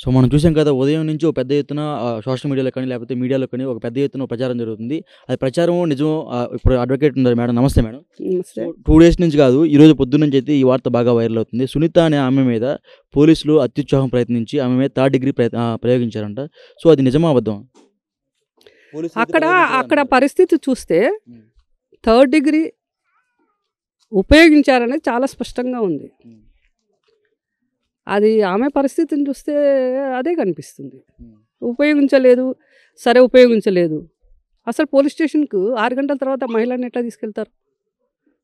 So, మనం చూసాం కదా! ఉదయం నుంచి ఒక పెద్ద ఎత్తున సోషల్ మీడియాలో కానీ, లేకపోతే మీడియాలో కానీ ఒక పెద్ద ఎత్తున ప్రచారం జరుగుతుంది. అది ప్రచారమో, నిజమో ఇప్పుడు అడ్వకేట్ ఉన్నారు మేడం. నమస్తే మేడం. సో, నమస్తే. 2 డేస్ నుంచి కాదు, ఈరోజు పొద్దున్నుంచి అయితే ఈ వార్త బాగా వైరల్ అవుతుంది. సునీత అనే ఆమె మీద పోలీసులు అత్యుత్సాహం ప్రయత్నించి ఆమె మీద థర్డ్ డిగ్రీ ప్రయోగించారంట. సో, అది నిజమా? అబద్ధమా? అక్కడ పరిస్థితి చూస్తే హ్మ్. థర్డ్ డిగ్రీ ఉపయోగించారనేది చాలా స్పష్టంగా ఉంది. హ్మ్. అది ఆమె పరిస్థితిని చూస్తే అదే కనిపిస్తుంది. హ్మ్. ఉపయోగించలేదు, సరే ఉపయోగించలేదు. అసలు పోలీస్ స్టేషన్‌కు 6 గంటల తర్వాత మహిళని ఎట్లా తీసుకెళ్తారు?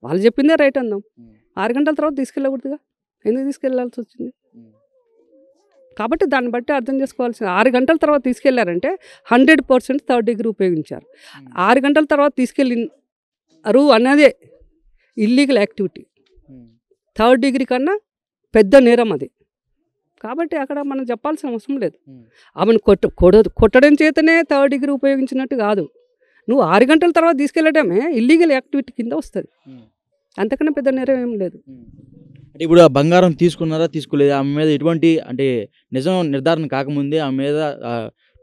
వాళ్ళు చెప్పిందే రైట్ అందాం. హ్మ్. 6 గంటల తర్వాత తీసుకెళ్ళకూడదుగా? ఎందుకు తీసుకెళ్లాల్సొచ్చింది? హ్మ్. కాబట్టి దాన్ని బట్టి అర్థం చేసుకోవాల్సింది 6 గంటల తర్వాత తీసుకెళ్లారంటే 100% థర్డ్ డిగ్రీ ఉపయోగించారు. 6 గంటల తర్వాత తీసుకెళ్ళినారు అన్నదే ఇల్లీగల్ యాక్టివిటీ. హ్మ్. థర్డ్ డిగ్రీ కన్నా పెద్ద నేరం అది. కాబట్టి అక్కడ మనం చెప్పాల్సిన అవసరం లేదు. హ్మ్. ఆమెను కొట్టడం చేతనే థర్డ్ డిగ్రీ ఉపయోగించినట్టు కాదు. నువ్వు 6 గంటల తర్వాత తీసుకెళ్ళడమే ఇల్లీగల్ యాక్టివిటీ కింద వస్తది. హ్మ్. అంతకన్నా పెద్ద నేరం ఏం లేదు. హ్మ్. అంటే ఇప్పుడు ఆ బంగారం తీసుకున్నారా? తీసుకోలేదా? ఆమె మీద ఎటువంటి అంటే నిజం నిర్ధారణ కాకముందే ఆమె మీద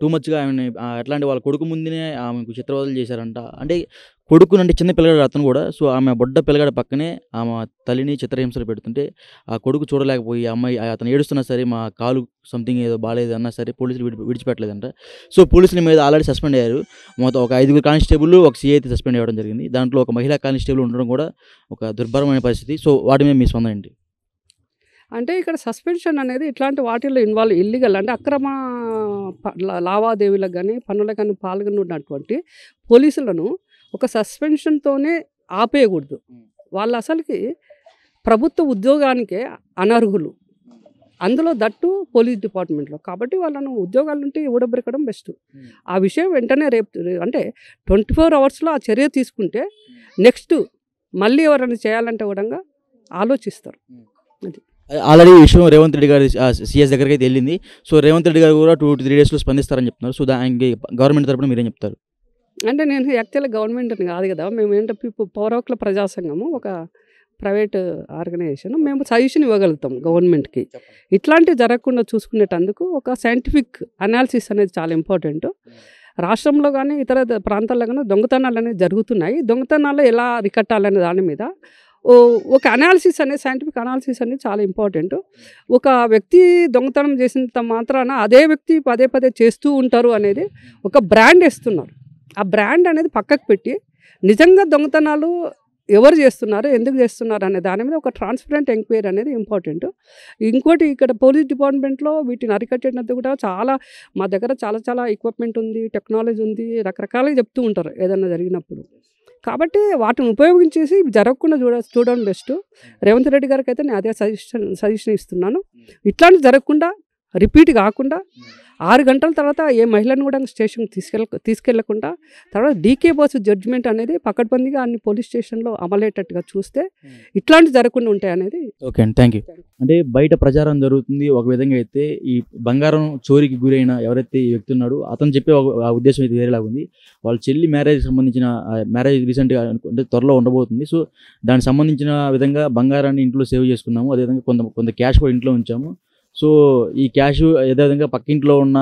టూ మచ్‌గా ఆమెని ఎట్లా అంటే వాళ్ళ కొడుకు ముందునే ఆమెకు చిత్రవదలు చేశారంట. అంటే కొడుకునంటే చిన్న పిల్లగాడు అతను గూడా. సో, ఆమె బుడ్డ పిల్లగాడి పక్కనే ఆమె తల్లిని చిత్రహింసలు పెడుతుంటే, ఆ కొడుకు చూడలేకపోయి ఆ అమ్మాయి అతను ఏడుస్తున్నా సరే, మా కాలు సంథింగ్ ఏదో బాలేదు సరే పోలీసులు విడిచిపెట్టలేదంట. సో, పోలీసుల మీద ఆల్రెడీ సస్పెండ్ అయ్యారు. మొత్తం ఒక 5 కానిస్టేబుల్లు, ఒక సీఐ అయితే సస్పెండ్ అవ్వడం జరిగింది. దాంట్లో ఒక మహిళా కానిస్టేబుల్ ఉండడం కూడా ఒక దుర్భరమైన పరిస్థితి. సో, వాటి మీద మీ స్పందన ఏంటి? అంటే ఇక్కడ సస్పెన్షన్ అనేది ఇట్లాంటి వాటిల్లో ఇల్లీగల్ అంటే అక్రమ లావాదేవీలకు కానీ పన్నులకు కానీ పాల్గొన్నటువంటి పోలీసులను ఒక సస్పెన్షన్తోనే ఆపేయకూడదు. వాళ్ళు అసలుకి ప్రభుత్వ ఉద్యోగానికే అనర్హులు. అందులో దట్టు పోలీస్ డిపార్ట్మెంట్లో. కాబట్టి వాళ్ళను ఉద్యోగాల నుండి ఊడబెరకడం బెస్ట్. ఆ విషయం వెంటనే అంటే 24 అవర్స్లో ఆ చర్య తీసుకుంటే నెక్స్ట్ మళ్ళీ ఎవరైనా చేయాలంటే కూడా ఆలోచిస్తారు. అది ఆల్రెడీ ఈ విషయం రేవంత్ రెడ్డి గారి సీఎస్ దగ్గరికైతే వెళ్ళింది. సో, రేవంత్ రెడ్డి గారు కూడా 2-3 డేస్‌లో స్పందిస్తారని చెప్తున్నారు. సో, దానికి గవర్నమెంట్ తరపున మీరేం చెప్తారు? అంటే నేను యాక్చువల్‌గా గవర్నమెంట్‌ని కాదు కదా! మేము ఏంటంటే పౌరహక్కుల ప్రజా సంఘము ఒక ప్రైవేట్ ఆర్గనైజేషన్. మేము సజెషన్ ఇవ్వగలుగుతాం గవర్నమెంట్‌కి. ఇట్లాంటివి జరగకుండా చూసుకునేటందుకు ఒక సైంటిఫిక్ అనాలిసిస్ అనేది చాలా ఇంపార్టెంట్. రాష్ట్రంలో కానీ ఇతర ప్రాంతాల్లో కానీ దొంగతనాలు అనేవి జరుగుతున్నాయి. దొంగతనాలు ఎలా అరికట్టాలనే దాని మీద ఒక అనాలిసిస్ అనేది సైంటిఫిక్ అనాలిసిస్ అనేది చాలా ఇంపార్టెంట్. ఒక వ్యక్తి దొంగతనం చేసినంత మాత్రాన అదే వ్యక్తి పదే పదే చేస్తూ ఉంటారు అనేది ఒక బ్రాండ్ వేస్తున్నారు. ఆ బ్రాండ్ అనేది పక్కకు పెట్టి నిజంగా దొంగతనాలు ఎవరు చేస్తున్నారు, ఎందుకు చేస్తున్నారు అనే దాని మీద ఒక ట్రాన్స్పరెంట్ ఎంక్వైరీ అనేది ఇంపార్టెంట్. ఇంకోటి ఇక్కడ పోలీస్ డిపార్ట్మెంట్లో వీటిని అరికట్టేటందుకు కూడా మా దగ్గర చాలా ఎక్విప్మెంట్ ఉంది, టెక్నాలజీ ఉంది, రకరకాలుగా చెప్తూ ఉంటారు ఏదైనా జరిగినప్పుడు. కాబట్టి వాటిని ఉపయోగించేసి జరగకుండా చూడడం బెస్ట్. రేవంత్ రెడ్డి గారికి అయితే నేను అదే సజెషన్ ఇస్తున్నాను. ఇట్లాంటి జరగకుండా రిపీట్ కాకుండా 6 గంటల తర్వాత ఏ మహిళను కూడా స్టేషన్కి తీసుకెళ్లకుండా తర్వాత డీకే బోస్ జడ్జిమెంట్ అనేది పకడ్బందీగా అన్ని పోలీస్ స్టేషన్లో అమలయ్యేటట్టుగా చూస్తే ఇట్లాంటి జరగకుండా ఉంటాయి అనేది. ఓకే అండి. Thank you. అంటే బయట ప్రచారం జరుగుతుంది ఒక విధంగా అయితే, ఈ బంగారం చోరీకి గురైన ఎవరైతే ఈ వ్యక్తి ఉన్నాడో అతను చెప్పే ఆ ఉద్దేశం అయితే వేరేలాగా ఉంది. వాళ్ళ చెల్లి మ్యారేజ్కి సంబంధించిన మ్యారేజ్ రీసెంట్గా అంటే త్వరలో ఉండబోతుంది. సో, దానికి సంబంధించిన విధంగా బంగారాన్ని ఇంట్లో సేవ్ చేసుకున్నాము. అదేవిధంగా కొంత క్యాష్ కూడా ఇంట్లో ఉంచాము. సో, ఈ క్యాష్ అదేవిధంగా పక్కింట్లో ఉన్న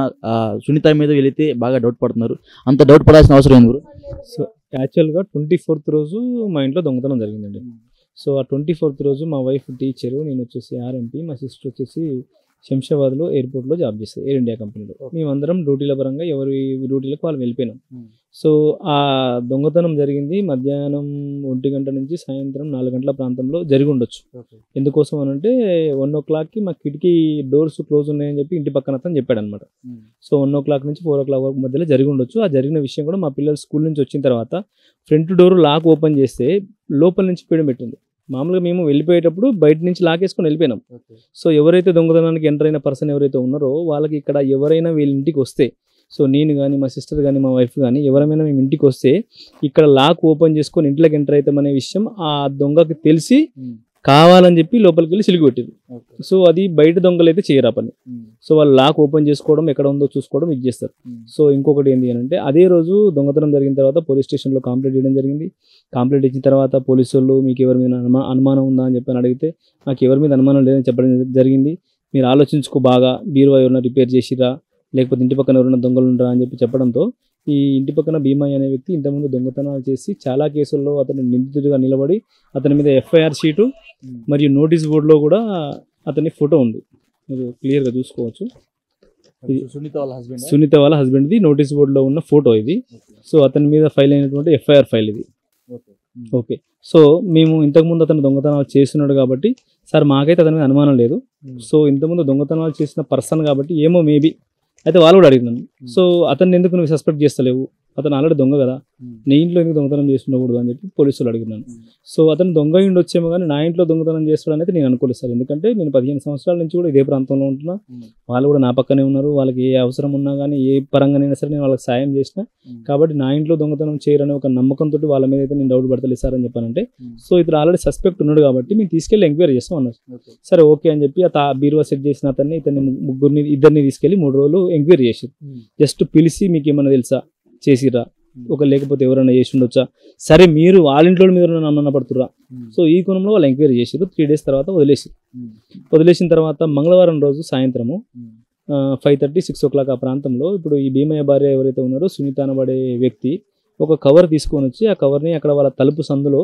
సునీత మీద వెళితే బాగా డౌట్ పడుతున్నారు. అంత డౌట్ పడాల్సిన అవసరం ఏంది బ్రో? సో యాక్చువల్గా 24th రోజు మా ఇంట్లో దొంగతనం జరిగిందండి. సో ఆ 24th రోజు మా వైఫ్ టీచరు, నేను వచ్చేసి ఆర్ఎంపీ, మా సిస్టర్ వచ్చేసి శంషాబాద్లో ఎయిర్పోర్ట్లో జాబ్ చేస్తారు, ఎయిర్ ఇండియా కంపెనీలో. మేమందరం డ్యూటీల పరంగా ఎవరి డ్యూటీలకు వాళ్ళు వెళ్ళిపోయినాం. సో ఆ దొంగతనం జరిగింది మధ్యాహ్నం 1 గంట నుంచి సాయంత్రం 4 గంటల ప్రాంతంలో జరిగి ఉండొచ్చు. ఎందుకోసం అనంటే 1 o'clockకి మా కిటికీ డోర్స్ క్లోజ్ ఉన్నాయని చెప్పి ఇంటి పక్కన అతను చెప్పాడు అనమాట. సో 1 o'clock నుంచి 4 o'clock వరకు మధ్యలో జరిగి ఉండొచ్చు. ఆ జరిగిన విషయం కూడా మా పిల్లలు స్కూల్ నుంచి వచ్చిన తర్వాత ఫ్రంట్ డోర్ లాక్ ఓపెన్ చేస్తే లోపల నుంచి పీడం పెట్టింది. మామూలుగా మేము వెళ్ళిపోయేటప్పుడు బయట నుంచి లాకేసుకొని వెళ్ళిపోయినాం. సో ఎవరైతే దొంగతనానికి ఎంటర్ అయిన పర్సన్ ఎవరైతే ఉన్నారో వాళ్ళకి ఇక్కడ ఎవరైనా వీళ్ళ ఇంటికి వస్తే, సో నేను కానీ మా సిస్టర్ కానీ మా వైఫ్ కానీ ఎవరైనా మేము ఇంటికి వస్తే ఇక్కడ లాక్ ఓపెన్ చేసుకొని ఇంట్లోకి ఎంటర్ అవుతామనే విషయం ఆ దొంగకి తెలిసి కావాలని చెప్పి లోపలికి వెళ్ళి సిలిగి పెట్టింది. సో అది బయట దొంగలు అయితే చేయరా పని. సో వాళ్ళు లాక్ ఓపెన్ చేసుకోవడం, ఎక్కడ ఉందో చూసుకోవడం ఇది చేస్తారు. సో ఇంకొకటి ఏంటి అంటే అదే రోజు దొంగతనం జరిగిన తర్వాత పోలీస్ స్టేషన్లో కంప్లైంట్ చేయడం జరిగింది. కంప్లైంట్ ఇచ్చిన తర్వాత పోలీసు వాళ్ళు మీకు ఎవరి మీద అనుమానం ఉందా అని చెప్పని అడిగితే నాకు ఎవరి మీద అనుమానం లేదని చెప్పడం జరిగింది. మీరు ఆలోచించుకో బాగా, బీరువా ఎవరైనా రిపేర్ చేసిరా లేకపోతే ఇంటి పక్కన ఎవరైనా దొంగలు ఉండరా అని చెప్పి చెప్పడంతో ఈ ఇంటి పక్కన భీమయ్య అనే వ్యక్తి ఇంతకుముందు దొంగతనాలు చేసి చాలా కేసుల్లో అతను నిందితుడిగా నిలబడి అతని మీద ఎఫ్ఐఆర్ షీటు మరియు నోటీస్ బోర్డులో కూడా అతని ఫోటో ఉంది, మీరు క్లియర్గా చూసుకోవచ్చు. ఇది సునీత వాళ్ళ హస్బెండ్ది నోటీస్ బోర్డులో ఉన్న ఫోటో ఇది. సో అతని మీద ఫైల్ అయినటువంటి ఎఫ్ఐఆర్ ఫైల్ ఇది. ఓకే, సో మేము ఇంతకుముందు అతను దొంగతనాలు చేస్తున్నాడు కాబట్టి సార్ మాకైతే అతని మీద అనుమానం లేదు. సో ఇంతకుముందు దొంగతనాలు చేసిన పర్సన్ కాబట్టి ఏమో మేబీ అయితే వాళ్ళు కూడా అడిగినాను. సో అతన్ని ఎందుకు నువ్వు సస్పెక్ట్ చేస్తలేవు, అతను ఆల్రెడీ దొంగ కదా, నీ ఇంట్లో ఎందుకు దొంగతనం చేస్తుండకూడదు అని చెప్పి పోలీసులు అడిగినాను. సో అతను దొంగ ఇండి వచ్చేమో కానీ నా ఇంట్లో దొంగతనం చేస్తాడు అనేది నేను అనుకోలేదు సార్. ఎందుకంటే నేను 15 సంవత్సరాల నుంచి కూడా ఇదే ప్రాంతంలో ఉంటున్నా, వాళ్ళు కూడా నా పక్కనే ఉన్నారు. వాళ్ళకి ఏ అవసరం ఉన్నా కానీ ఏ పరంగానైనా సరే నేను వాళ్ళకి సాయం చేసిన కాబట్టి నా ఇంట్లో దొంగతనం చేయరనే ఒక నమ్మకంతో వాళ్ళ మీద అయితే నేను డౌట్ పడతలేదు సార్ అని చెప్పానంటే, సో ఇతను ఆల్రెడీ సస్పెక్ట్ ఉన్నాడు కాబట్టి మేము తీసుకెళ్ళి ఎంక్వైరీ చేస్తాం అన్నారు. సరే ఓకే అని చెప్పి ఆ బీరువా సెట్ చేసిన అతన్ని ఇద్దరిని తీసుకెళ్ళి 3 రోజులు ఎంక్వైరీ చేసి జస్ట్ పిలిచి మీకు ఏమన్నా తెలుసా చేసిరా, ఒక లేకపోతే ఎవరైనా చేసి ఉండొచ్చా, సరే మీరు వాళ్ళ ఇంట్లో మీద నమ్మన పడుతురా. సో ఈ కోణంలో వాళ్ళు ఎంక్వైరీ చేసారు. 3 days తర్వాత వదిలేసిన తర్వాత మంగళవారం రోజు సాయంత్రము 5:30, 6 o'clock ఆ ప్రాంతంలో ఇప్పుడు ఈ భీమయ్య భార్య ఎవరైతే ఉన్నారో సునీత అనబడే వ్యక్తి ఒక కవర్ తీసుకొని వచ్చి ఆ కవర్ని అక్కడ వాళ్ళ తలుపు సందులో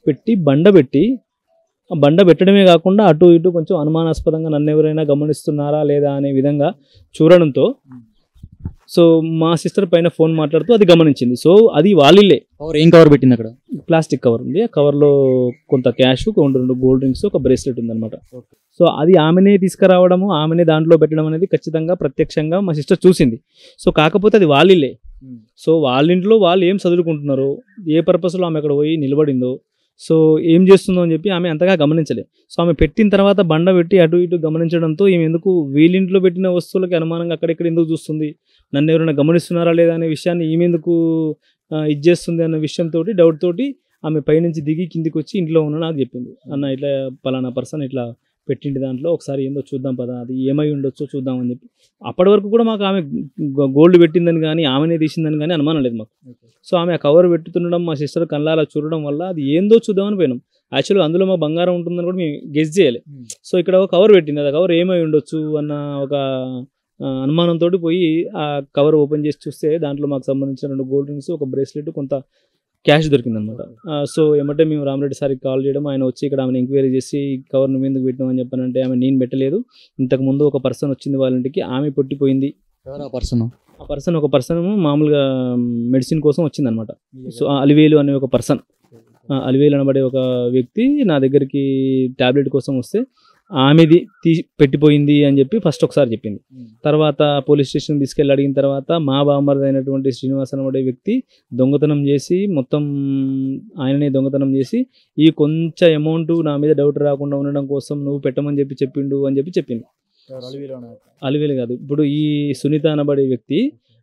పెట్టి ఆ బండ పెట్టడమే కాకుండా అటు ఇటు కొంచెం అనుమానాస్పదంగా నన్ను ఎవరైనా గమనిస్తున్నారా లేదా అనే విధంగా చూడడంతో సో మా సిస్టర్ పైన ఫోన్ మాట్లాడుతూ అది గమనించింది. సో అది వాళ్ళే ఏం కవర్ పెట్టింది అక్కడ, ప్లాస్టిక్ కవర్ ఉంది. ఆ కవర్లో కొంత క్యాష్, 2 గోల్డ్ రింగ్స్, ఒక బ్రేస్లెట్ ఉందన్నమాట. సో అది ఆమెనే తీసుకురావడము, ఆమెనే దాంట్లో పెట్టడం అనేది ఖచ్చితంగా ప్రత్యక్షంగా మా సిస్టర్ చూసింది. సో కాకపోతే అది వాళ్ళే. సో వాళ్ళ ఇంట్లో వాళ్ళు ఏం చదువుకుంటున్నారో, ఏ పర్పస్లో ఆమె అక్కడ పోయి నిలబడిందో, సో ఏం చేస్తుందో అని చెప్పి ఆమె అంతగా గమనించలే. సో ఆమె పెట్టిన తర్వాత బండ పెట్టి అటు ఇటు గమనించడంతో ఈమె ఎందుకు వీళ్ళింట్లో పెట్టిన వస్తువులకి అనుమానంగా అక్కడెక్కడ ఎందుకు చూస్తుంది, నన్ను ఎవరైనా గమనిస్తున్నారా లేదా అనే విషయాన్ని ఈమె ఎందుకు ఇది చేస్తుంది అన్న విషయంతో డౌట్ తోటి ఆమె పైనుంచి దిగి కిందికి వచ్చి ఇంట్లో ఉన్న నాకు చెప్పింది, అన్న ఇట్లా పలానా పర్సన్ ఇట్లా పెట్టిండి దాంట్లో, ఒకసారి ఏందో చూద్దాం పదా, అది ఏమై ఉండొచ్చో చూద్దాం అని చెప్పి. అప్పటి వరకు కూడా మాకు ఆమె గోల్డ్ పెట్టిందని కానీ ఆమెనే తీసిందని కానీ అనుమానం లేదు మాకు. సో ఆమె ఆ కవర్ పెట్టుతుండడం మా సిస్టర్ కళ్ళాలా చూడడం వల్ల అది ఏందో చూద్దామని పోయినాం. యాక్చువల్గా అందులో మా బంగారం ఉంటుందని కూడా మేము గెస్ చేయాలి. సో ఇక్కడ ఒక కవర్ పెట్టింది, ఆ కవర్ ఏమై ఉండొచ్చు అన్న ఒక అనుమానంతో పోయి ఆ కవర్ ఓపెన్ చేసి చూస్తే దాంట్లో మాకు సంబంధించిన 2 గోల్డ్ రింగ్స్, ఒక బ్రేస్లెట్, కొంత క్యాష్ దొరికిందనమాట. సో ఏమంటే మేము రామరెడ్డి సార్కి కాల్ చేయడం, ఆయన వచ్చి ఇక్కడ ఆమెను ఎంక్వైరీ చేసి కవర్ నువ్వు ఎందుకు పెట్టినామని చెప్పానంటే ఆమె నేను పెట్టలేదు, ఇంతకుముందు ఒక పర్సన్ వచ్చింది వాళ్ళ ఇంటికి, ఆమె పొట్టిపోయింది. ఆ పర్సన్ మామూలుగా మెడిసిన్ కోసం వచ్చిందనమాట. సో అలివేలు అనే ఒక పర్సన్, అలివేలు అనబడే ఒక వ్యక్తి నా దగ్గరికి టాబ్లెట్ కోసం వస్తే ఆమెది పెట్టిపోయింది అని చెప్పి ఫస్ట్ ఒకసారి చెప్పింది. తర్వాత పోలీస్ స్టేషన్ తీసుకెళ్ళి అడిగిన తర్వాత మా బామ్మర్ది అయినటువంటి శ్రీనివాస్ అనబడే వ్యక్తి దొంగతనం చేసి మొత్తం ఆయననే దొంగతనం చేసి ఈ కొంచెం అమౌంట్ నా మీద డౌట్ రాకుండా ఉండడం కోసం నువ్వు పెట్టమని చెప్పిండు అని చెప్పింది. అలివేలు కాదు, ఇప్పుడు ఈ సునీత అనబడే వ్యక్తి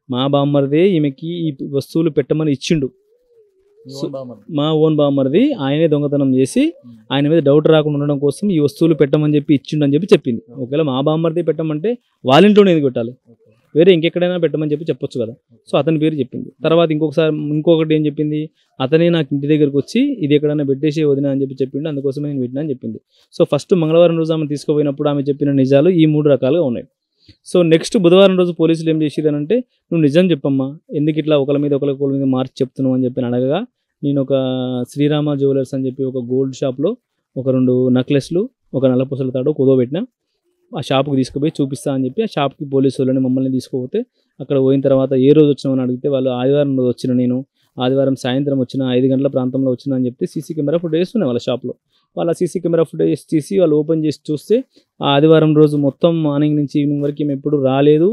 మా బామ్మర్దే ఈమెకి ఈ వస్తువులు పెట్టమని ఇచ్చిండు. మా ఓన్ బామ్మర్ది ఆయనే దొంగతనం చేసి ఆయన మీద డౌట్ రాకుండా ఉండడం కోసం ఈ వస్తువులు పెట్టమని ఇచ్చిండు అని చెప్పింది. ఒకవేళ మా బామ్మర్ది పెట్టమంటే వాళ్ళ ఇంట్లోనే ఎందుకు పెట్టాలి, వేరే ఇంకెక్కడైనా పెట్టమని చెప్పొచ్చు కదా. సో అతని పేరు చెప్పింది. తర్వాత ఇంకొకటి ఏం చెప్పింది, అతనే నాకు ఇంటి దగ్గరకు వచ్చి ఇది ఎక్కడైనా పెట్టేసి వదినా అని చెప్పిండు, అందుకోసమే నేను పెట్టినా అని చెప్పింది. సో ఫస్ట్ మంగళవారం రోజు ఆమె తీసుకుపోయినప్పుడు ఆమె చెప్పిన నిజాలు ఈ 3 రకాలుగా ఉన్నాయి. సో నెక్స్ట్ బుధవారం రోజు పోలీసులు ఏం చేసిరనంటే, నువ్వు నిజం చెప్పమ్మా, ఎందుకు ఇట్లా ఒకరి మీద మార్చి చెప్తున్నావు అని చెప్పి అడగగా, నేను ఒక శ్రీరామ జ్యువెలర్స్ అని చెప్పి ఒక గోల్డ్ షాప్లో ఒక 2 నెక్లెస్లు, ఒక నల్లపూసల తాడు కుదోబెట్టిన, ఆ షాప్కి తీసుకుపోయి చూపిస్తా అని చెప్పి ఆ షాప్కి పోలీసు వాళ్ళని మమ్మల్ని తీసుకుపోతే అక్కడ పోయిన తర్వాత ఏ రోజు వచ్చినామని అడిగితే వాళ్ళు ఆదివారం రోజు వచ్చిన, నేను ఆదివారం సాయంత్రం వచ్చిన 5 గంటల ప్రాంతంలో వచ్చిన అని చెప్తే సీసీ కెమెరా ఫుటేజ్ ఉన్నాయి వాళ్ళ షాప్లో. వాళ్ళ సీసీ కెమెరా ఫుటేజ్ తీసి వాళ్ళు ఓపెన్ చేసి చూస్తే ఆ ఆదివారం రోజు మొత్తం మార్నింగ్ నుంచి ఈవినింగ్ వరకు మేము ఎప్పుడు రాలేదు,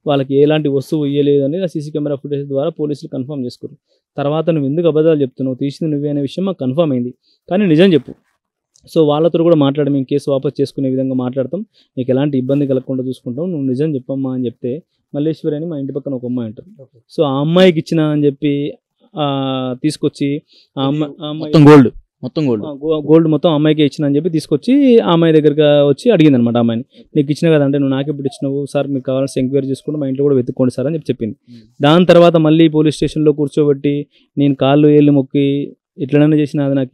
వాళ్ళకి ఎలాంటి వస్తువు ఇయ్యలేదు అని ఆ సీసీ కెమెరా ఫుటేజ్ ద్వారా పోలీసులు కన్ఫర్మ్ చేసుకున్నారు. తర్వాత నువ్వు ఎందుకు అబద్ధాలు చెప్తున్నావు, తీసింది నువ్వే అనే విషయం మాకు కన్ఫర్మ్ అయింది, కానీ నిజం చెప్పు. సో వాళ్ళతో కూడా మాట్లాడి మేము కేసు వాపస్ చేసుకునే విధంగా మాట్లాడతాం, నీకు ఎలాంటి ఇబ్బంది కలగకుండా చూసుకుంటాం, నువ్వు నిజం చెప్పమ్మా అని చెప్తే మల్లేశ్వరి అని మా ఇంటి పక్కన ఒక అమ్మాయి ఉంటుంది. సో ఆ అమ్మాయికి ఇచ్చిన అని చెప్పి తీసుకొచ్చి ఆ అమ్మాయి గోల్డ్ మొత్తం అమ్మాయికి ఇచ్చిన అని చెప్పి తీసుకొచ్చి ఆ అమ్మాయి దగ్గరికి వచ్చి అడిగింది అనమాట. అమ్మాయిని నీకు ఇచ్చిన కదంటే నువ్వు నాకు ఎప్పుడు ఇచ్చినావు సార్, మీకు కావాల్సి ఎంక్వైరీ చేసుకుంటే మా ఇంట్లో కూడా వెతుక్కోండి సార్ అని చెప్పింది. దాని తర్వాత మళ్ళీ పోలీస్ స్టేషన్లో కూర్చోబెట్టి నేను కాళ్ళు ఏళ్ళు మొక్కి ఎట్లనైనా చేసిన అది నాకు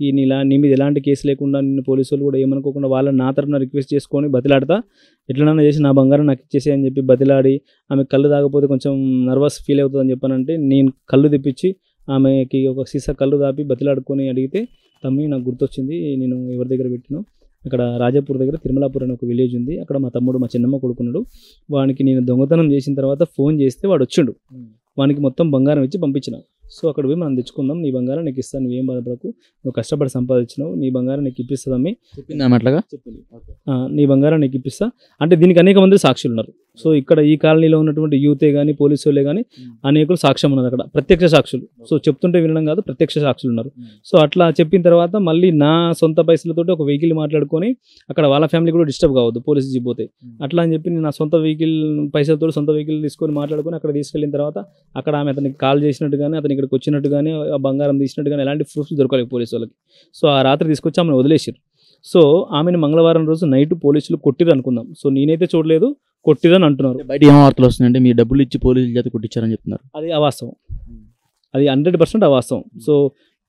నీ మీద ఎలాంటి కేసు లేకుండా నిన్ను పోలీసు వాళ్ళు కూడా ఏమనుకోకుండా వాళ్ళని నా తరఫున రిక్వెస్ట్ చేసుకొని బతిలాడతా, ఎట్లనైనా చేసి నా బంగారం నాకు ఇచ్చేసి అని చెప్పి బతిలాడి, ఆమె కళ్ళు తాగకపోతే కొంచెం నర్వస్ ఫీల్ అవుతుందని చెప్పానంటే నేను కళ్ళు తెప్పించి ఆమెకి ఒక సీసా కళ్ళు దాపి బతిలాడుకొని అడిగితే, తమ్మి నాకు గుర్తొచ్చింది, నేను ఎవరి దగ్గర పెట్టినో అక్కడ రాజాపూర్ దగ్గర తిరుమలాపూర్ అనే ఒక విలేజ్ ఉంది, అక్కడ మా తమ్ముడు మా చిన్నమ్మ కొడుకున్నాడు, వానికి నేను దొంగతనం చేసిన తర్వాత ఫోన్ చేస్తే వాడు వచ్చిండు, వానికి మొత్తం బంగారం ఇచ్చి పంపించిన. సో అక్కడ పోయి మనం తెచ్చుకుందాం, నీ బంగారం నీకు ఇస్తాను, నువ్వేం బాధపడకు, నువ్వు కష్టపడి సంపాదించినావు, నీ బంగారం నీకు ఇప్పిస్తుందమ్మి చెప్పింది ఆమె అట్లాగా. చెప్పింది. నీ బంగారం నీకు ఇప్పిస్తా అంటే దీనికి అనేక మంది సాక్షులు ఉన్నారు. సో ఇక్కడ ఈ కాలనీలో ఉన్నటువంటి యూతే కానీ పోలీసు వాళ్ళే కానీ అనేకులు సాక్ష్యం ఉన్నారు, అక్కడ ప్రత్యక్ష సాక్షులు. సో చెప్తుంటే వినడం కాదు, ప్రత్యక్ష సాక్షులు ఉన్నారు. సో అట్లా చెప్పిన తర్వాత మళ్ళీ నా సొంత పైసలతోటి ఒక వెహికల్ మాట్లాడుకొని, అక్కడ వాళ్ళ ఫ్యామిలీ కూడా డిస్టర్బ్ కావద్దు పోలీసు జీపోతే అట్లా అని చెప్పి నేను నా సొంత వెహికల్ పైసలతో సొంత వెహికల్ తీసుకొని మాట్లాడుకొని అక్కడ తీసుకెళ్ళిన తర్వాత అక్కడ ఆమె అతనికి కాల్ చేసినట్టు కానీ అతను ఇక్కడికి వచ్చినట్టు కానీ ఆ బంగారం తీసినట్టు కానీ ఎలాంటి ప్రూఫ్స్ దొరకలేదు పోలీసు వాళ్ళకి. సో ఆ రాత్రి తీసుకొచ్చి ఆమెను వదిలేసారు. సో ఆమెను మంగళవారం రోజు నైట్ పోలీసులు కొట్టిరు అనుకుందాం. సో నేనైతే చూడలేదు, కొట్టిరని అంటున్నారు. బయట ఏం వార్తలు వస్తున్నాయంటే మీరు డబ్బులు ఇచ్చి పోలీసుల చేత కొట్టించారని చెప్తున్నారు. అది అవాస్తవం, అది 100% అవాస్తవం. సో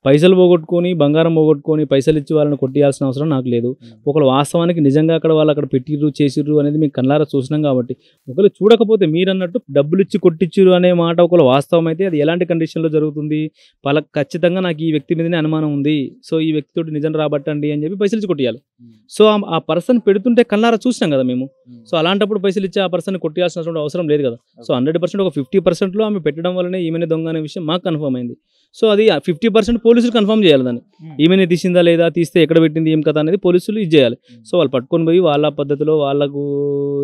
పైసలు పోగొట్టుకొని బంగారం పోగొట్టుకొని పైసలు ఇచ్చి వాళ్ళని కొట్టియాల్సిన అవసరం నాకు లేదు. ఒకళ్ళు వాస్తవానికి నిజంగా అక్కడ వాళ్ళు అక్కడ పెట్టిర్రు చేసిర్రు అనేది మీకు కళ్ళారా చూసినాం కాబట్టి, ఒకళ్ళు చూడకపోతే మీరు అన్నట్టు డబ్బులు ఇచ్చి కొట్టించురు అనే మాట ఒకళ్ళు వాస్తవం అయితే అది ఎలాంటి కండిషన్లో జరుగుతుంది, వాళ్ళకి ఖచ్చితంగా నాకు ఈ వ్యక్తి మీదనే అనుమానం ఉంది, సో ఈ వ్యక్తితోటి నిజం రాబట్టండి అని చెప్పి పైసలు ఇచ్చి కొట్టియాలి. సో ఆ పర్సన్ పెడుతుంటే కళ్ళారా చూసినాం కదా మేము. సో అలాంటప్పుడు పైసలు ఇచ్చి ఆ పర్సన్ కొట్టియాల్సిన అవసరం లేదు కదా. సో 100% ఒక 50%లో ఆమె పెట్టడం వల్లనే ఈమెనే దొంగ అనే విషయం మాకు కన్ఫర్మ్ అయింది. సో అది 50% పోలీసులు కన్ఫర్మ్ చేయాలి దాన్ని, ఈమెనే తీసిందా లేదా, తీస్తే ఎక్కడ పెట్టింది ఏం కథ అనేది పోలీసులు ఇది చేయాలి. సో వాళ్ళు పట్టుకొని పోయి వాళ్ళ పద్ధతిలో వాళ్ళకు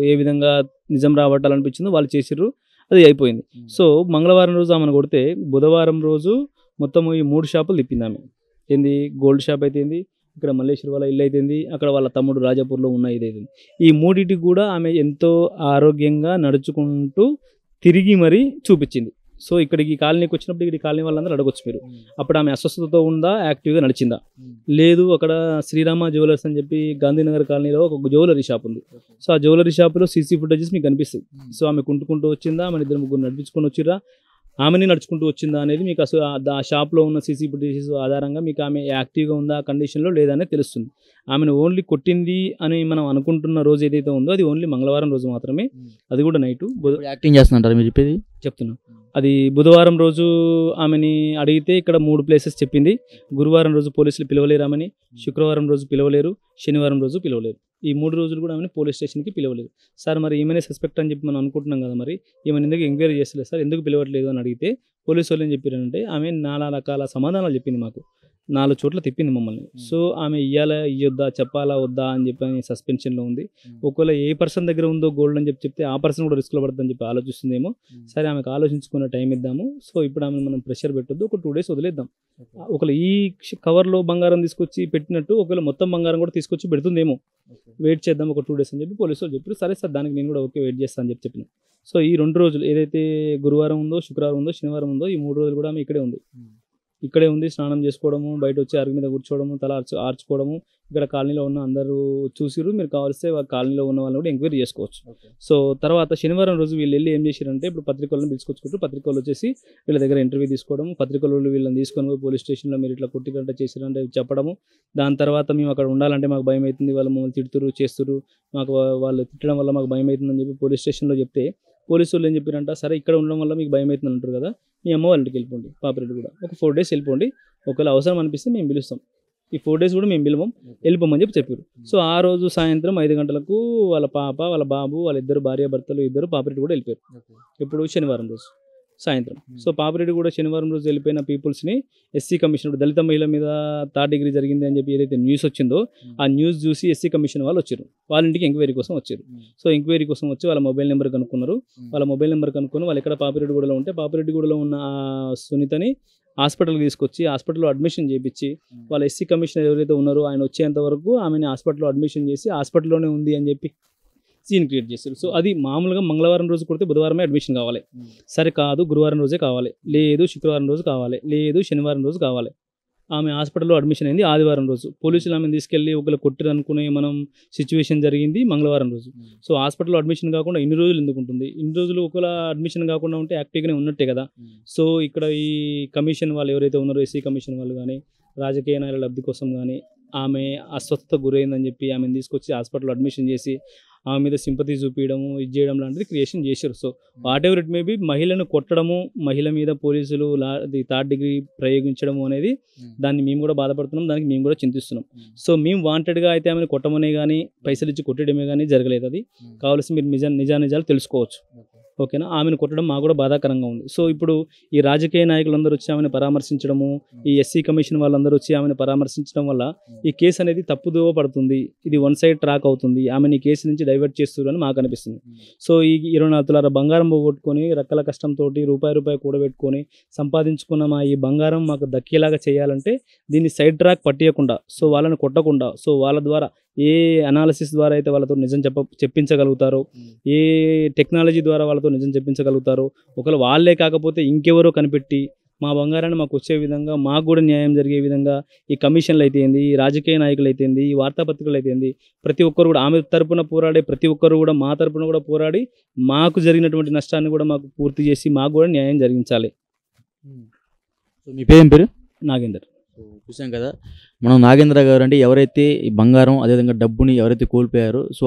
ఏ విధంగా నిజం రాబట్టాలనిపించిందో వాళ్ళు చేసిర్రు, అది అయిపోయింది. సో మంగళవారం రోజు ఆమెను కొడితే బుధవారం రోజు మొత్తం ఈ 3 షాపులు తిప్పింది ఆమె. ఏంది, గోల్డ్ షాప్ అయితేంది, ఇక్కడ మల్లేశ్వర్ వాళ్ళ ఇల్లు అయితేంది, అక్కడ వాళ్ళ తమ్ముడు రాజాపూర్లో ఉన్న ఇది అయితేంది. ఈ మూడింటికి కూడా ఆమె ఎంతో ఆరోగ్యంగా నడుచుకుంటూ తిరిగి మరీ చూపించింది. సో ఇక్కడికి కాలనీకి వచ్చినప్పుడు ఇక్కడ కాలనీ వాళ్ళందరూ అడగొచ్చు మీరు, అప్పుడు ఆమె అస్వస్థతతో ఉందా, యాక్టివ్గా నడిచిందా, లేదు అక్కడ శ్రీరామ జ్యువెలర్స్ అని చెప్పి గాంధీనగర్ కాలనీలో ఒక జ్యువెలరీ షాప్ ఉంది. సో ఆ జ్యువెలరీ షాప్లో సీసీ ఫుటేజెస్ మీకు కనిపిస్తాయి. సో ఆమె కుంటుకుంటూ వచ్చిందా, ఆమె 2-3 నడిపించుకొని వచ్చిరా, ఆమెని నడుచుకుంటూ వచ్చిందా అనేది మీకు అసలు ఆ షాప్లో ఉన్న సీసీ ఫుటేజెస్ ఆధారంగా మీకు ఆమె యాక్టివ్గా ఉందా కండిషన్లో లేదనేది తెలుస్తుంది. ఆమెను ఓన్లీ కొట్టింది అని మనం అనుకుంటున్న రోజు ఏదైతే ఉందో అది ఓన్లీ మంగళవారం రోజు మాత్రమే, అది కూడా నైటు. యాక్టింగ్ చేస్తుంటారు మీరు చెప్పేది చెప్తున్నా. అది బుధవారం రోజు ఆమెని అడిగితే ఇక్కడ 3 ప్లేసెస్ చెప్పింది. గురువారం రోజు పోలీసులు పిలవలేరు ఆమెని, శుక్రవారం రోజు పిలవలేరు, శనివారం రోజు పిలవలేరు. ఈ 3 రోజులు కూడా ఆమెను పోలీస్ స్టేషన్కి పిలవలేదు. సార్ మరి ఈమెనే సస్పెక్ట్ అని చెప్పి మనం అనుకుంటున్నాం కదా, మరి ఈమెను ఎందుకు ఎంక్వైరీ చేస్తలేదు సార్, ఎందుకు పిలవట్లేదు అని అడిగితే పోలీసు వాళ్ళు ఏం చెప్పారంటే ఆమె 4 రకాల సమాధానాలు చెప్పింది మాకు, 4 చోట్ల తిప్పింది మమ్మల్ని. సో ఆమె ఇయ్యాలా ఇయ్యొద్దా, చెప్పాలా వద్దా అని చెప్పి సస్పెన్షన్లో ఉంది. ఒకవేళ ఏ పర్సన్ దగ్గర ఉందో గోల్డ్ అని చెప్తే ఆ పర్సన్ కూడా రిస్క్లో పడుతుందని చెప్పి ఆలోచిస్తుందేమో. సరే ఆమెకు ఆలోచించుకున్న టైం ఇద్దాము. సో ఇప్పుడు ఆమెను మనం ప్రెషర్ పెట్టొద్దు, ఒక 2 days వదిలేద్దాం. ఒకవేళ ఈ కవర్లో బంగారం తీసుకొచ్చి పెట్టినట్టు ఒకవేళ మొత్తం బంగారం కూడా తీసుకొచ్చి పెడుతుందేమో, వెయిట్ చేద్దాం ఒక 2 days అని చెప్పి పోలీసు వాళ్ళు చెప్పారు. సరే సార్ దానికి నేను కూడా ఓకే వెయిట్ చేస్తాను అని చెప్పిన. సో ఈ 2 రోజులు ఏదైతే గురువారం ఉందో, శుక్రవారం ఉందో, శనివారం ఉందో, ఈ 3 రోజులు కూడా ఆమె ఇక్కడే ఉంది. స్నానం చేసుకోవడము, బయట వచ్చి అరుగు మీద కూర్చోవడము, తల ఆర్చుకోవడము. ఇక్కడ కాలనీలో ఉన్న అందరూ చూసిరు, మీరు కావాల్స్తే కాలనీలో ఉన్న వాళ్ళని కూడా ఎంక్వైరీ చేసుకోవచ్చు. సో తర్వాత శనివారం రోజు వీళ్ళు వెళ్ళి ఏం చేశారంటే ఇప్పుడు పత్రికలను పిలుచుకొచ్చుకుంటూ పత్రికలు వచ్చేసి వీళ్ళ దగ్గర ఇంటర్వ్యూ తీసుకోవడం, పత్రికలు వీళ్ళని తీసుకొని పోయి పోలీస్ స్టేషన్లో మీరు ఇట్లా కొట్టిరంటే చేసిరంటే చెప్పడము. దాని తర్వాత మేము అక్కడ ఉండాలంటే మాకు భయం అవుతుంది, వాళ్ళు మమ్మల్ని తిడుతురు చేస్తురు, మాకు వాళ్ళు తిట్టడం వల్ల మాకు భయం అవుతుందని చెప్పి పోలీస్ స్టేషన్లో చెప్తే పోలీసు వాళ్ళు ఏం చెప్పారంట, సరే ఇక్కడ ఉండడం వల్ల మీకు భయం అవుతుంది అంటారు కదా, మీ అమ్మ వాళ్ళ ఇంటికి వెళ్ళిపోండి, పాపరెడ్డి కూడా ఒక 4 days వెళ్ళిపోండి, ఒకవేళ అవసరం అనిపిస్తే మేము పిలుస్తాం, ఈ 4 days కూడా మేము వెళ్ళిపోమని చెప్పారు. సో ఆ రోజు సాయంత్రం 5 గంటలకు వాళ్ళ పాప, వాళ్ళ బాబు, వాళ్ళ 2 భార్యాభర్తలు, 2 పాపరెడ్డి కూడా వెళ్ళిపోయారు. ఇప్పుడు శనివారం రోజు సాయంత్రం. సో పాపిరెడ్డి కూడా శనివారం రోజు వెళ్ళిపోయిన పీపుల్స్ని ఎస్సీ కమిషన్, దళిత మహిళ మీద 3rd degree జరిగింది అని చెప్పి ఏదైతే న్యూస్ వచ్చిందో ఆ న్యూస్ చూసి ఎస్సీ కమిషన్ వాళ్ళు వచ్చారు, వాళ్ళ ఇంటికి ఎంక్వైరీ కోసం వచ్చారు. సో ఎంక్వైరీ కోసం వచ్చి వాళ్ళ మొబైల్ నెంబర్ కనుక్కున్నారు. వాళ్ళ మొబైల్ నెంబర్ కనుక్కొని వాళ్ళు ఎక్కడ పాపిరెడ్డిగూడలో ఉంటే పాపిరెడ్డిగూడలో ఉన్న సునీతని హాస్పిటల్కి తీసుకొచ్చి హాస్పిటల్లో అడ్మిషన్ చేయించి వాళ్ళ ఎస్సీ కమిషనర్ ఎవరైతే ఉన్నారో ఆయన వచ్చేంత వరకు ఆమెని హాస్పిటల్లో అడ్మిషన్ చేసి హాస్పిటల్లోనే ఉంది అని చెప్పి సీన్ క్రియేట్ చేస్తారు. సో అది మామూలుగా మంగళవారం రోజు కొడితే బుధవారమే అడ్మిషన్ కావాలి, సరే కాదు గురువారం రోజే కావాలి, లేదు శుక్రవారం రోజు కావాలి, లేదు శనివారం రోజు కావాలి. ఆమె హాస్పిటల్లో అడ్మిషన్ అయింది ఆదివారం రోజు. పోలీసులు ఆమెను తీసుకెళ్ళి ఒకళ్ళు కొట్టిరు అనుకునే మనం సిచ్యువేషన్ జరిగింది మంగళవారం రోజు. సో హాస్పిటల్లో అడ్మిషన్ కాకుండా ఇన్ని రోజులు ఎందుకు ఉంటుంది? ఇన్ని రోజులు ఒకవేళ అడ్మిషన్ కాకుండా ఉంటే యాక్టివ్గానే ఉన్నట్టే కదా. సో ఇక్కడ ఈ కమిషన్ వాళ్ళు ఎవరైతే ఉన్నారో ఎస్సీ కమిషన్ వాళ్ళు కానీ రాజకీయ నాయకుల లబ్ధి కోసం కానీ ఆమె అస్వస్థత గురైందని చెప్పి ఆమెను తీసుకొచ్చి హాస్పిటల్లో అడ్మిషన్ చేసి ఆమె మీద సింపతి చూపించడము ఇది చేయడం లాంటిది క్రియేషన్ చేశారు. So what ever it may be మహిళను కొట్టడము, మహిళ మీద పోలీసులు థర్డ్ డిగ్రీ ప్రయోగించడము అనేది దాన్ని మేము కూడా బాధపడుతున్నాం, దానికి మేము కూడా చింతిస్తున్నాం. సో మేము వాంటెడ్గా అయితే ఆమెను కొట్టమనే కానీ పైసలు ఇచ్చి కొట్టడమే కానీ జరగలేదు. అది కావాల్సి మీరు నిజాలు తెలుసుకోవచ్చు. ఓకేనా, ఆమెను కొట్టడం మాకు కూడా బాధాకరంగా ఉంది. సో ఇప్పుడు ఈ రాజకీయ నాయకులందరూ వచ్చి ఆమెను పరామర్శించడము, ఈ ఎస్సీ కమిషన్ వాళ్ళందరూ వచ్చి ఆమెను పరామర్శించడం వల్ల ఈ కేసు అనేది తప్పుదోవ పడుతుంది, ఇది వన్ సైడ్ ట్రాక్ అవుతుంది, ఆమెను ఈ కేసు నుంచి డైవర్ట్ చేస్తున్నారని మాకు అనిపిస్తుంది. సో ఈ 24 తులాల బంగారం పోగొట్టుకొని రక్కల కష్టంతో రూపాయి కూడబెట్టుకొని సంపాదించుకున్న మా ఈ బంగారం మాకు దక్కేలాగా చేయాలంటే దీన్ని సైడ్ ట్రాక్ పట్టియకుండా, సో వాళ్ళని కొట్టకుండా, సో వాళ్ళ ద్వారా ఏ అనాలిసిస్ ద్వారా అయితే వాళ్ళతో నిజం చెప్పించగలుగుతారో, ఏ టెక్నాలజీ ద్వారా వాళ్ళతో నిజం చెప్పించగలుగుతారో, ఒకవేళ వాళ్ళే కాకపోతే ఇంకెవరో కనిపెట్టి మా బంగారాన్ని మాకు వచ్చే విధంగా, మాకు కూడా న్యాయం జరిగే విధంగా ఈ కమిషన్లు అయితే ఏంది, ఈ రాజకీయ నాయకులు అయితే ఏంది, ఈ వార్తాపత్రికలు అయితే ఏంది, ప్రతి ఒక్కరు కూడా ఆమె తరపున పోరాడే ప్రతి ఒక్కరు కూడా మా తరపున కూడా పోరాడి మాకు జరిగినటువంటి నష్టాన్ని కూడా మాకు పూర్తి చేసి మాకు కూడా న్యాయం జరిగించాలి. సో మీ పేరు ఏం పేరు? నాగేందర్. చూసాం కదా, మనం నాగేంద్ర గారు అంటే ఎవరైతే ఈ బంగారం అదేవిధంగా డబ్బుని ఎవరైతే కోల్పోయారో సో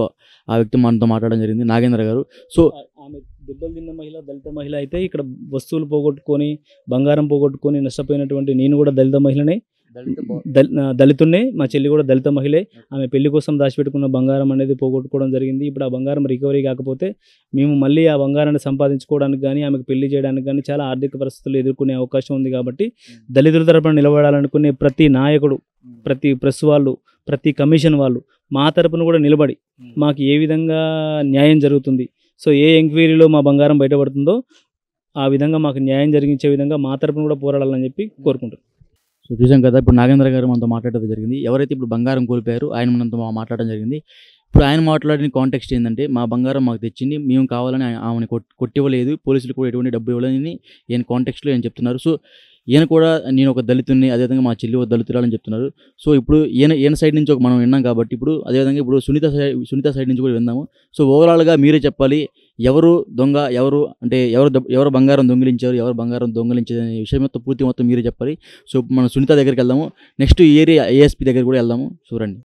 ఆ వ్యక్తి మనతో మాట్లాడడం జరిగింది, నాగేంద్ర గారు. సో ఆమె దెబ్బలు తిన్న మహిళ, దళిత మహిళ అయితే ఇక్కడ వస్తువులు పోగొట్టుకొని బంగారం పోగొట్టుకొని నష్టపోయినటువంటి నేను కూడా దళిత మహిళనే, దళితున్నే, మా చెల్లి కూడా దళిత మహిళే. ఆమె పెళ్లి కోసం దాచిపెట్టుకున్న బంగారం అనేది పోగొట్టుకోవడం జరిగింది. ఇప్పుడు ఆ బంగారం రికవరీ కాకపోతే మేము మళ్ళీ ఆ బంగారాన్ని సంపాదించుకోవడానికి కానీ ఆమెకు పెళ్లి చేయడానికి కానీ చాలా ఆర్థిక పరిస్థితులు ఎదుర్కొనే అవకాశం ఉంది. కాబట్టి దళితుల తరపున నిలబడాలనుకునే ప్రతి నాయకుడు, ప్రతి ప్రెస్ వాళ్ళు, ప్రతి కమిషన్ వాళ్ళు మా తరపున కూడా నిలబడి మాకు ఏ విధంగా న్యాయం జరుగుతుంది, సో ఏ ఎంక్వైరీలో మా బంగారం బయటపడుతుందో ఆ విధంగా మాకు న్యాయం జరిగించే విధంగా మా తరపున కూడా పోరాడాలని చెప్పి కోరుకుంటున్నాం. సో చూసాం కదా, ఇప్పుడు నాగేంద్ర గారు మనతో మాట్లాడడం జరిగింది. ఎవరైతే ఇప్పుడు బంగారం కోల్పోయారో ఆయన మనతో మాట్లాడడం జరిగింది. ఇప్పుడు ఆయన మాట్లాడిన కాంటెక్స్ట్ ఏంటంటే, మా బంగారం మాకు తెచ్చింది, మేము కావాలని ఆమెను కొట్టివ్వలేదు, పోలీసులు కూడా ఎటువంటి డబ్బు ఇవ్వలేదని ఈయన కాంటెక్స్ట్లో ఆయన చెప్తున్నారు. సో ఈయన కూడా నేను ఒక దళితుడిని, అదేవిధంగా మా చెల్లి ఒక దళితురాలని చెప్తున్నారు. సో ఇప్పుడు ఈయన సైడ్ నుంచి ఒక మనం విన్నాం కాబట్టి ఇప్పుడు అదేవిధంగా ఇప్పుడు సునీత సైడ్ నుంచి కూడా విన్నాము. సో ఓవరాల్గా మీరే చెప్పాలి, ఎవరు దొంగ, ఎవరు అంటే ఎవరు బంగారం దొంగిలించారు, ఎవరు బంగారం దొంగిలించారు అనే విషయం మొత్తం పూర్తి మీరే చెప్పాలి. సో మనం సునీత దగ్గరికి వెళ్దాము, నెక్స్ట్ ఏరియా ఏఎస్పీ దగ్గర కూడా వెళ్దాము. చూడండి.